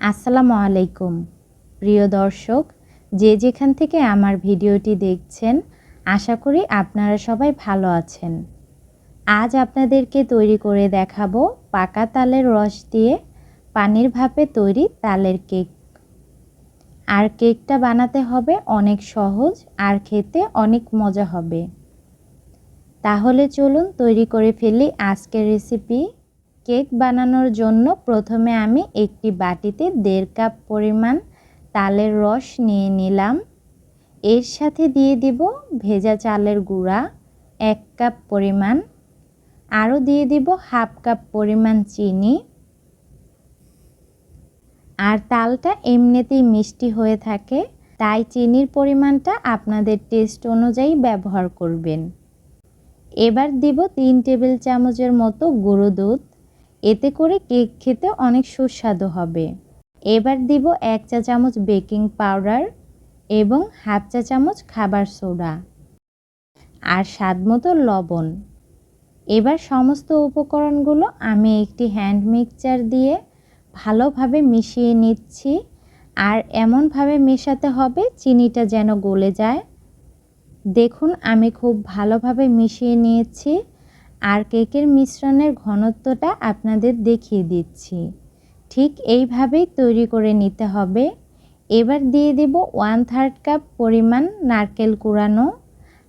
আসসালামু আলাইকুম প্রিয় দর্শক, যে যেখান থেকে আমার ভিডিওটি দেখছেন, আশা করি আপনারা সবাই ভালো আছেন। আজ আপনাদেরকে তৈরি করে দেখাবো পাকা তালের রস দিয়ে পানির ভাপে তৈরি তালের কেক। আর কেকটা বানাতে হবে অনেক সহজ আর খেতে অনেক মজা হবে। তাহলে চলুন তৈরি করে ফেলি আজকের রেসিপি। কেক বানানোর জন্য প্রথমে আমি একটি বাটিতে 1.5 কাপ পরিমাণ তালের রস নিয়ে নিলাম। এর সাথে দিয়ে দিব ভেজা চালের গুঁড়া 1 কাপ পরিমাণ, আরও দিয়ে দিব 1/2 কাপ পরিমাণ চিনি। আর তালটা এমনিতেই মিষ্টি হয়ে থাকে, তাই চিনির পরিমাণটা আপনাদের টেস্ট অনুযায়ী ব্যবহার করবেন। এবার দিব 3 টেবিল চামচের মতো গুঁড়ো দুধ, এতে করে কেক খেতে অনেক সুস্বাদু হবে। এবার দিব 1 চা চামচ বেকিং পাউডার এবং 1/2 চা চামচ খাবার সোডা আর স্বাদমতো লবণ। এবার সমস্ত উপকরণগুলো আমি একটি হ্যান্ড মিক্সচার দিয়ে ভালোভাবে মিশিয়ে নিচ্ছি। আর এমনভাবে মেশাতে হবে চিনিটা যেন গলে যায়। দেখুন আমি খুব ভালোভাবে মিশিয়ে নিয়েছি আর কেকের মিশ্রণের ঘনত্বটা আপনাদের দেখিয়ে দিচ্ছি। ঠিক এইভাবেই তৈরি করে নিতে হবে। এবার দিয়ে দেব 1/3 কাপ পরিমাণ নারকেল কুড়ানো।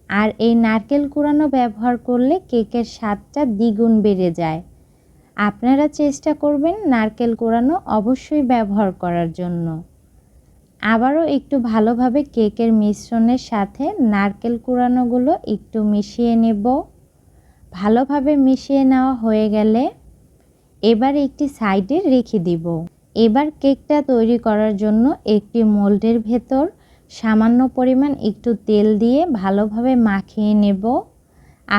আর এই নারকেল কুড়ানো ব্যবহার করলে কেকের স্বাদটা দ্বিগুণ বেড়ে যায়। আপনারা চেষ্টা করবেন নারকেল কুড়ানো অবশ্যই ব্যবহার করার জন্য। আবারও একটু ভালোভাবে কেকের মিশ্রণের সাথে নারকেল কুড়ানোগুলো একটু মিশিয়ে নেব। ভালোভাবে মিশিয়ে নেওয়া হয়ে গেলে এবার একটি সাইডে রেখে দিব। এবার কেকটা তৈরি করার জন্য একটি মোল্ডের ভেতর সামান্য পরিমাণ একটু তেল দিয়ে ভালোভাবে মাখিয়ে নেব।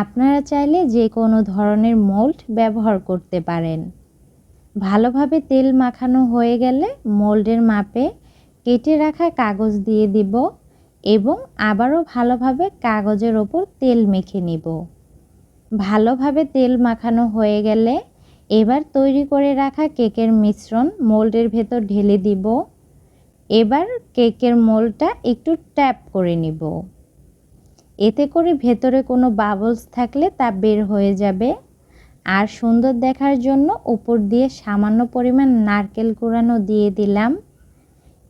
আপনারা চাইলে যে কোনো ধরনের মোল্ড ব্যবহার করতে পারেন। ভালোভাবে তেল মাখানো হয়ে গেলে মোল্ডের মাপে কেটে রাখা কাগজ দিয়ে দিব এবং আবারও ভালোভাবে কাগজের ওপর তেল মেখে নিব। ভালোভাবে তেল মাখানো হয়ে গেলে এবার তৈরি করে রাখা কেকের মিশ্রণ মোল্ডের ভেতর ঢেলে দিব। এবার কেকের মোল্ডটা একটু ট্যাপ করে নিব, এতে করে ভেতরে কোনো বাবলস থাকলে তা বের হয়ে যাবে। আর সুন্দর দেখার জন্য উপর দিয়ে সামান্য পরিমাণ নারকেল কুড়ানো দিয়ে দিলাম।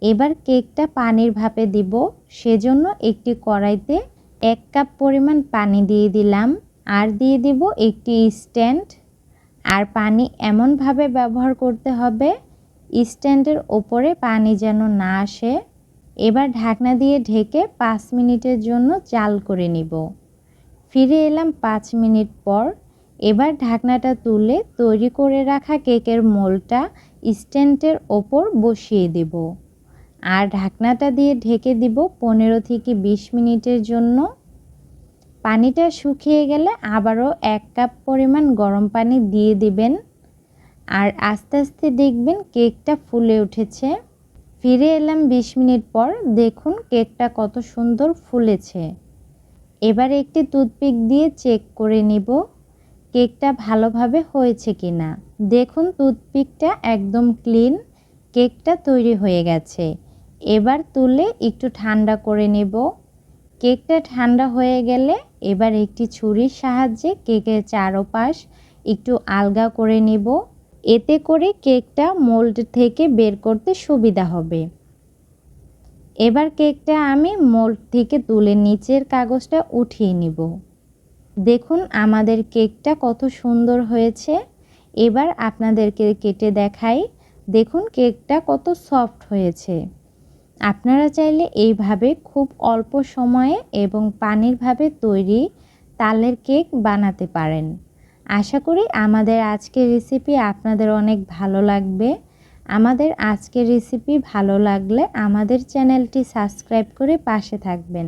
এবার কেকটা পানির ভাপে দিব, সেজন্য একটি কড়াইতে 1 কাপ পরিমাণ পানি দিয়ে দিলাম। আর দিয়ে দিব একটি স্ট্যান্ড। আর পানি এমনভাবে ব্যবহার করতে হবে স্ট্যান্ডের ওপরে পানি যেন না আসে। এবার ঢাকনা দিয়ে ঢেকে 5 মিনিটের জন্য জাল করে নিব। ফিরে এলাম 5 মিনিট পর। এবার ঢাকনাটা তুলে তৈরি করে রাখা কেকের মোল্ডটা স্ট্যান্ডের ওপর বসিয়ে দেব। আর ঢাকনাটা দিয়ে ঢেকে দিব 15 থেকে 20 মিনিটের জন্য। পানিটা শুকিয়ে গেলে আবারও 1 কাপ পরিমাণ গরম পানি দিয়ে দিবেন। আর আস্তে আস্তে দেখবেন কেকটা ফুলে উঠেছে। ফিরে এলাম 20 মিনিট পর। দেখুন কেকটা কত সুন্দর ফুলেছে। এবার একটি টুথপিক দিয়ে চেক করে নিব কেকটা ভালোভাবে হয়েছে কিনা। দেখুন টুথপিকটা একদম ক্লিন, কেকটা তৈরি হয়ে গেছে। এবার তুলে একটু ঠান্ডা করে নেব। কেকটা ঠান্ডা হয়ে গেলে এবার একটি ছুরির সাহায্যে কেকের চারপাশ একটু আলগা করে নেব, এতে করে কেকটা মোল্ড থেকে বের করতে সুবিধা হবে। এবার কেকটা আমি মোল্ড থেকে তুলে নিচের কাগজটা উঠিয়ে নিব। দেখুন আমাদের কেকটা কত সুন্দর হয়েছে। এবার আপনাদেরকে কেটে দেখাই। দেখুন কেকটা কত সফট হয়েছে। আপনারা চাইলে এইভাবে খুব অল্প সময়ে এবং পানির ভাবে তৈরি তালের কেক বানাতে পারেন। আশা করি আমাদের আজকের রেসিপি আপনাদের অনেক ভালো লাগবে। আমাদের আজকের রেসিপি ভালো লাগলে আমাদের চ্যানেলটি সাবস্ক্রাইব করে পাশে থাকবেন।